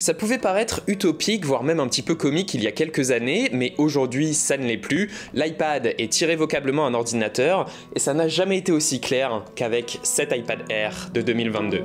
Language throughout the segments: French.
Ça pouvait paraître utopique, voire même un petit peu comique il y a quelques années, mais aujourd'hui ça ne l'est plus. L'iPad est irrévocablement un ordinateur, et ça n'a jamais été aussi clair qu'avec cet iPad Air de 2022.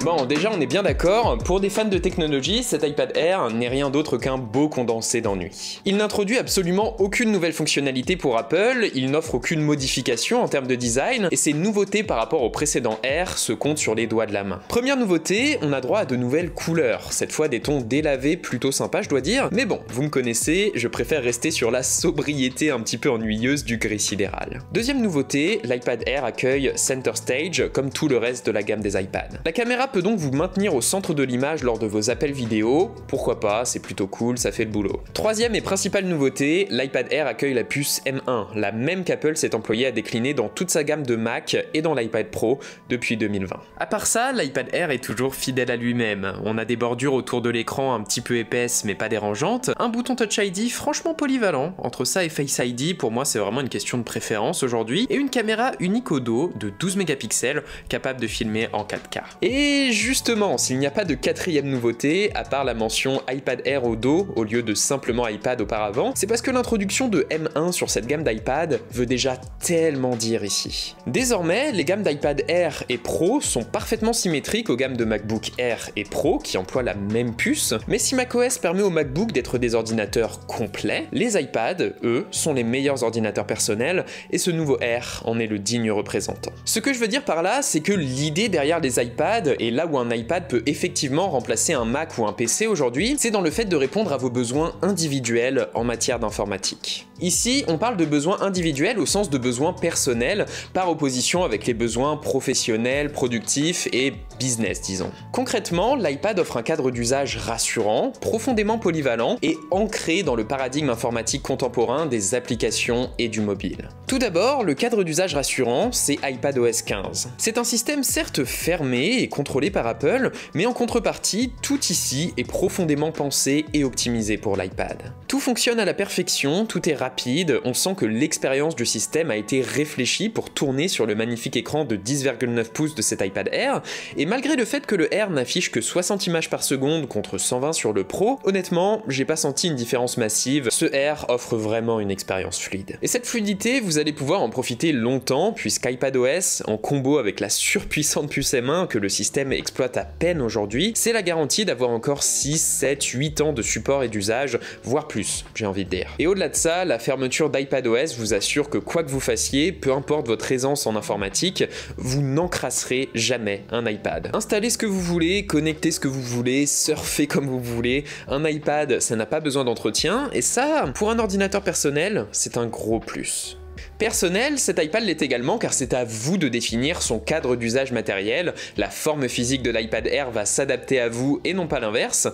Bon, déjà on est bien d'accord, pour des fans de technologie, cet iPad Air n'est rien d'autre qu'un beau condensé d'ennui. Il n'introduit absolument aucune nouvelle fonctionnalité pour Apple, il n'offre aucune modification en termes de design, et ses nouveautés par rapport au précédent Air se comptent sur les doigts de la main. Première nouveauté, on a droit à de nouvelles couleurs, cette fois des tons délavés plutôt sympas je dois dire, mais bon, vous me connaissez, je préfère rester sur la sobriété un petit peu ennuyeuse du gris sidéral. Deuxième nouveauté, l'iPad Air accueille Center Stage comme tout le reste de la gamme des iPads. La caméra peut donc vous maintenir au centre de l'image lors de vos appels vidéo, pourquoi pas, c'est plutôt cool, ça fait le boulot. Troisième et principale nouveauté, l'iPad Air accueille la puce M1, la même qu'Apple s'est employé à décliner dans toute sa gamme de Mac et dans l'iPad Pro depuis 2020. À part ça, l'iPad Air est toujours fidèle à lui-même. On a des bordures autour de l'écran un petit peu épaisses mais pas dérangeantes, un bouton Touch ID franchement polyvalent, entre ça et Face ID pour moi c'est vraiment une question de préférence aujourd'hui, et une caméra unique au dos de 12 mégapixels capable de filmer en 4K. Et justement, s'il n'y a pas de quatrième nouveauté, à part la mention iPad Air au dos au lieu de simplement iPad auparavant, c'est parce que l'introduction de M1 sur cette gamme d'iPad veut déjà tellement dire ici. Désormais, les gammes d'iPad Air et Pro sont parfaitement symétriques aux gammes de MacBook Air et Pro qui emploient la même puce, mais si macOS permet aux MacBook d'être des ordinateurs complets, les iPads, eux, sont les meilleurs ordinateurs personnels et ce nouveau Air en est le digne représentant. Ce que je veux dire par là, c'est que l'idée derrière les iPads et là où un iPad peut effectivement remplacer un Mac ou un PC aujourd'hui, c'est dans le fait de répondre à vos besoins individuels en matière d'informatique. Ici, on parle de besoins individuels au sens de besoins personnels, par opposition avec les besoins professionnels, productifs et business, disons. Concrètement, l'iPad offre un cadre d'usage rassurant, profondément polyvalent et ancré dans le paradigme informatique contemporain des applications et du mobile. Tout d'abord, le cadre d'usage rassurant, c'est iPadOS 15. C'est un système certes fermé et contrôlé par Apple, mais en contrepartie, tout ici est profondément pensé et optimisé pour l'iPad. Tout fonctionne à la perfection, tout est rapide, on sent que l'expérience du système a été réfléchie pour tourner sur le magnifique écran de 10,9 pouces de cet iPad Air, et malgré le fait que le Air n'affiche que 60 images par seconde contre 120 sur le Pro, honnêtement, j'ai pas senti une différence massive, ce Air offre vraiment une expérience fluide. Et cette fluidité, vous allez pouvoir en profiter longtemps, puisqu'iPadOS, en combo avec la surpuissante puce M1 que le système exploite à peine aujourd'hui, c'est la garantie d'avoir encore 6, 7, 8 ans de support et d'usage, voire plus, j'ai envie de dire. Et au-delà de ça, la fermeture d'iPadOS vous assure que quoi que vous fassiez, peu importe votre aisance en informatique, vous n'encrasserez jamais un iPad. Installez ce que vous voulez, connectez ce que vous voulez, surfez comme vous voulez, un iPad ça n'a pas besoin d'entretien, et ça, pour un ordinateur personnel, c'est un gros plus. Personnel, cet iPad l'est également car c'est à vous de définir son cadre d'usage matériel, la forme physique de l'iPad Air va s'adapter à vous et non pas l'inverse,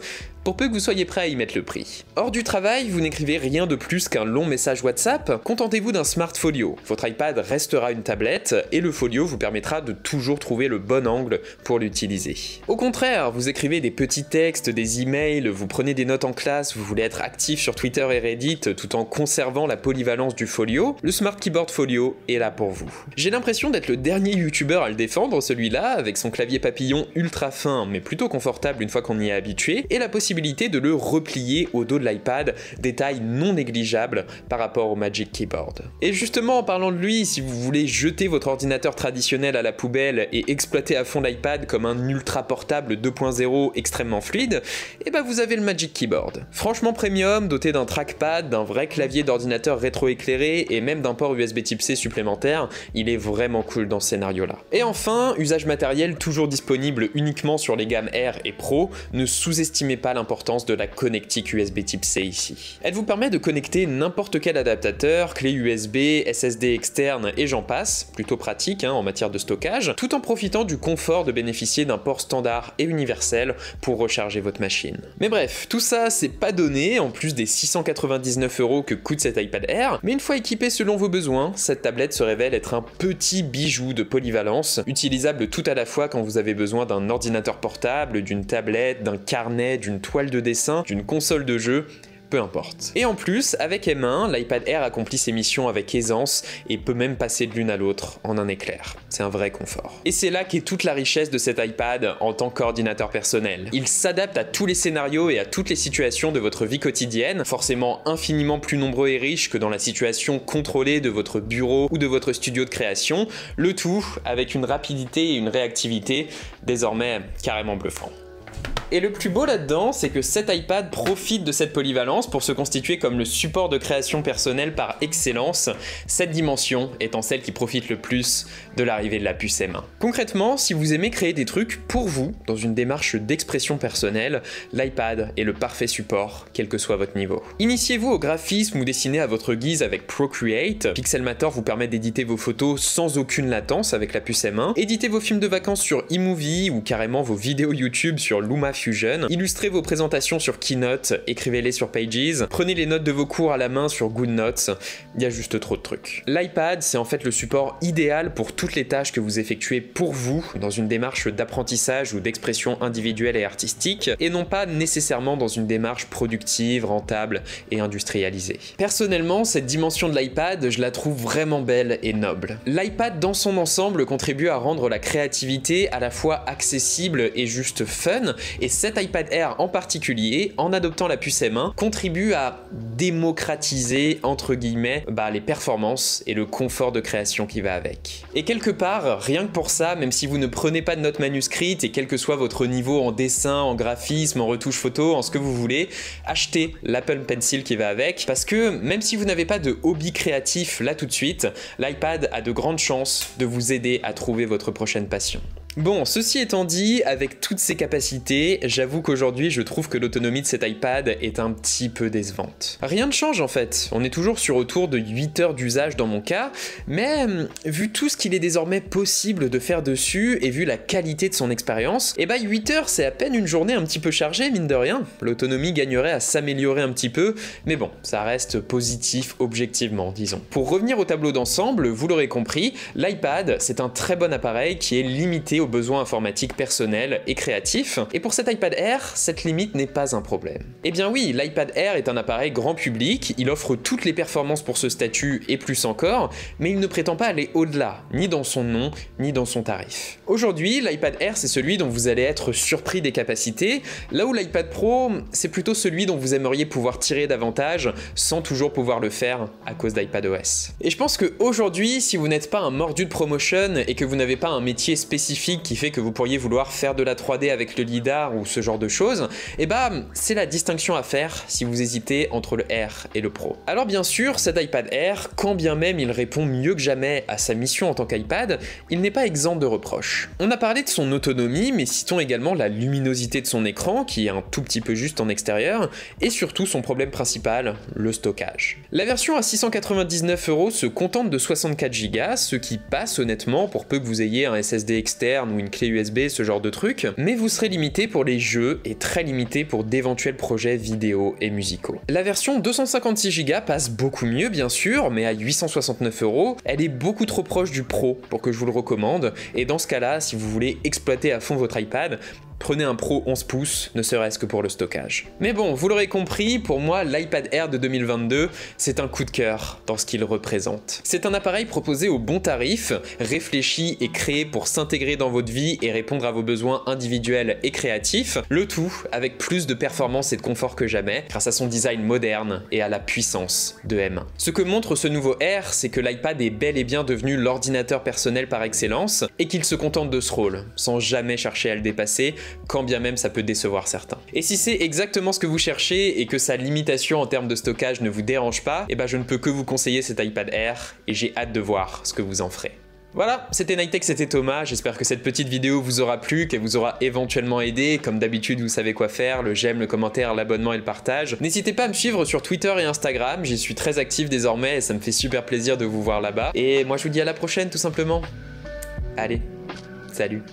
pour peu que vous soyez prêt à y mettre le prix. Hors du travail, vous n'écrivez rien de plus qu'un long message WhatsApp, contentez-vous d'un Smart Folio. Votre iPad restera une tablette et le folio vous permettra de toujours trouver le bon angle pour l'utiliser. Au contraire, vous écrivez des petits textes, des emails, vous prenez des notes en classe, vous voulez être actif sur Twitter et Reddit tout en conservant la polyvalence du folio, le Smart Keyboard Folio est là pour vous. J'ai l'impression d'être le dernier youtubeur à le défendre celui-là, avec son clavier papillon ultra fin mais plutôt confortable une fois qu'on y est habitué, et la possibilité de le replier au dos de l'iPad, détail non négligeable par rapport au Magic Keyboard. Et justement en parlant de lui, si vous voulez jeter votre ordinateur traditionnel à la poubelle et exploiter à fond l'iPad comme un ultra portable 2.0 extrêmement fluide, et bah vous avez le Magic Keyboard. Franchement premium, doté d'un trackpad, d'un vrai clavier d'ordinateur rétroéclairé et même d'un port USB Type C supplémentaire, il est vraiment cool dans ce scénario-là. Et enfin, usage matériel toujours disponible uniquement sur les gammes Air et Pro, ne sous-estimez pas l'importance de la connectique USB Type C ici. Elle vous permet de connecter n'importe quel adaptateur, clé USB, SSD externe et j'en passe, plutôt pratique en matière de stockage, tout en profitant du confort de bénéficier d'un port standard et universel pour recharger votre machine. Mais bref, tout ça c'est pas donné, en plus des 699 € que coûte cet iPad Air, mais une fois équipé selon vos besoins, cette tablette se révèle être un petit bijou de polyvalence, utilisable tout à la fois quand vous avez besoin d'un ordinateur portable, d'une tablette, d'un carnet, d'une toile de dessin, d'une console de jeu, peu importe. Et en plus, avec M1, l'iPad Air accomplit ses missions avec aisance et peut même passer de l'une à l'autre en un éclair. C'est un vrai confort. Et c'est là qu'est toute la richesse de cet iPad en tant qu'ordinateur personnel. Il s'adapte à tous les scénarios et à toutes les situations de votre vie quotidienne, forcément infiniment plus nombreux et riches que dans la situation contrôlée de votre bureau ou de votre studio de création, le tout avec une rapidité et une réactivité désormais carrément bluffant. Et le plus beau là-dedans, c'est que cet iPad profite de cette polyvalence pour se constituer comme le support de création personnelle par excellence, cette dimension étant celle qui profite le plus de l'arrivée de la puce M1. Concrètement, si vous aimez créer des trucs pour vous, dans une démarche d'expression personnelle, l'iPad est le parfait support, quel que soit votre niveau. Initiez-vous au graphisme ou dessinez à votre guise avec Procreate. Pixelmator vous permet d'éditer vos photos sans aucune latence avec la puce M1. Éditez vos films de vacances sur eMovie ou carrément vos vidéos YouTube sur LumaFusion. Illustrez vos présentations sur Keynote, écrivez-les sur Pages. Prenez les notes de vos cours à la main sur GoodNotes. Il y a juste trop de trucs. L'iPad, c'est en fait le support idéal pour toutes les tâches que vous effectuez pour vous, dans une démarche d'apprentissage ou d'expression individuelle et artistique, et non pas nécessairement dans une démarche productive, rentable et industrialisée. Personnellement, cette dimension de l'iPad, je la trouve vraiment belle et noble. L'iPad dans son ensemble contribue à rendre la créativité à la fois accessible et juste fun, et cet iPad Air en particulier, en adoptant la puce M1, contribue à démocratiser, entre guillemets, les performances et le confort de création qui va avec. Et quelque part, rien que pour ça, même si vous ne prenez pas de notes manuscrites et quel que soit votre niveau en dessin, en graphisme, en retouche photo, en ce que vous voulez, achetez l'Apple Pencil qui va avec, parce que même si vous n'avez pas de hobby créatif là tout de suite, l'iPad a de grandes chances de vous aider à trouver votre prochaine passion. Bon, ceci étant dit, avec toutes ces capacités, j'avoue qu'aujourd'hui je trouve que l'autonomie de cet iPad est un petit peu décevante. Rien ne change en fait, on est toujours sur autour de 8 heures d'usage dans mon cas, mais vu tout ce qu'il est désormais possible de faire dessus et vu la qualité de son expérience, 8 heures c'est à peine une journée un petit peu chargée mine de rien. L'autonomie gagnerait à s'améliorer un petit peu, mais bon, ça reste positif objectivement, disons. Pour revenir au tableau d'ensemble, vous l'aurez compris, l'iPad c'est un très bon appareil qui est limité aux besoins informatiques personnels et créatifs, et pour cet iPad Air, cette limite n'est pas un problème. Eh bien oui, l'iPad Air est un appareil grand public, il offre toutes les performances pour ce statut et plus encore, mais il ne prétend pas aller au-delà, ni dans son nom, ni dans son tarif. Aujourd'hui, l'iPad Air c'est celui dont vous allez être surpris des capacités, là où l'iPad Pro, c'est plutôt celui dont vous aimeriez pouvoir tirer davantage, sans toujours pouvoir le faire à cause d'iPadOS. Et je pense qu'aujourd'hui, si vous n'êtes pas un mordu de promotion et que vous n'avez pas un métier spécifique qui fait que vous pourriez vouloir faire de la 3D avec le lidar ou ce genre de choses, c'est la distinction à faire si vous hésitez entre le Air et le Pro. Alors bien sûr, cet iPad Air, quand bien même il répond mieux que jamais à sa mission en tant qu'iPad, il n'est pas exempt de reproches. On a parlé de son autonomie, mais citons également la luminosité de son écran, qui est un tout petit peu juste en extérieur, et surtout son problème principal, le stockage. La version à 699 € se contente de 64 Go, ce qui passe honnêtement pour peu que vous ayez un SSD externe ou une clé USB, ce genre de truc, mais vous serez limité pour les jeux et très limité pour d'éventuels projets vidéo et musicaux. La version 256 Go passe beaucoup mieux bien sûr, mais à 869 €, elle est beaucoup trop proche du Pro pour que je vous le recommande, et dans ce cas-là, si vous voulez exploiter à fond votre iPad, prenez un Pro 11 pouces, ne serait-ce que pour le stockage. Mais bon, vous l'aurez compris, pour moi, l'iPad Air de 2022, c'est un coup de cœur dans ce qu'il représente. C'est un appareil proposé au bon tarif, réfléchi et créé pour s'intégrer dans votre vie et répondre à vos besoins individuels et créatifs, le tout avec plus de performance et de confort que jamais, grâce à son design moderne et à la puissance de M1. Ce que montre ce nouveau Air, c'est que l'iPad est bel et bien devenu l'ordinateur personnel par excellence, et qu'il se contente de ce rôle, sans jamais chercher à le dépasser, quand bien même ça peut décevoir certains. Et si c'est exactement ce que vous cherchez et que sa limitation en termes de stockage ne vous dérange pas, je ne peux que vous conseiller cet iPad Air et j'ai hâte de voir ce que vous en ferez. Voilà, c'était Nighttech, c'était Thomas, j'espère que cette petite vidéo vous aura plu, qu'elle vous aura éventuellement aidé. Comme d'habitude, vous savez quoi faire, le j'aime, le commentaire, l'abonnement et le partage. N'hésitez pas à me suivre sur Twitter et Instagram, j'y suis très actif désormais et ça me fait super plaisir de vous voir là-bas. Et moi je vous dis à la prochaine tout simplement. Allez, salut.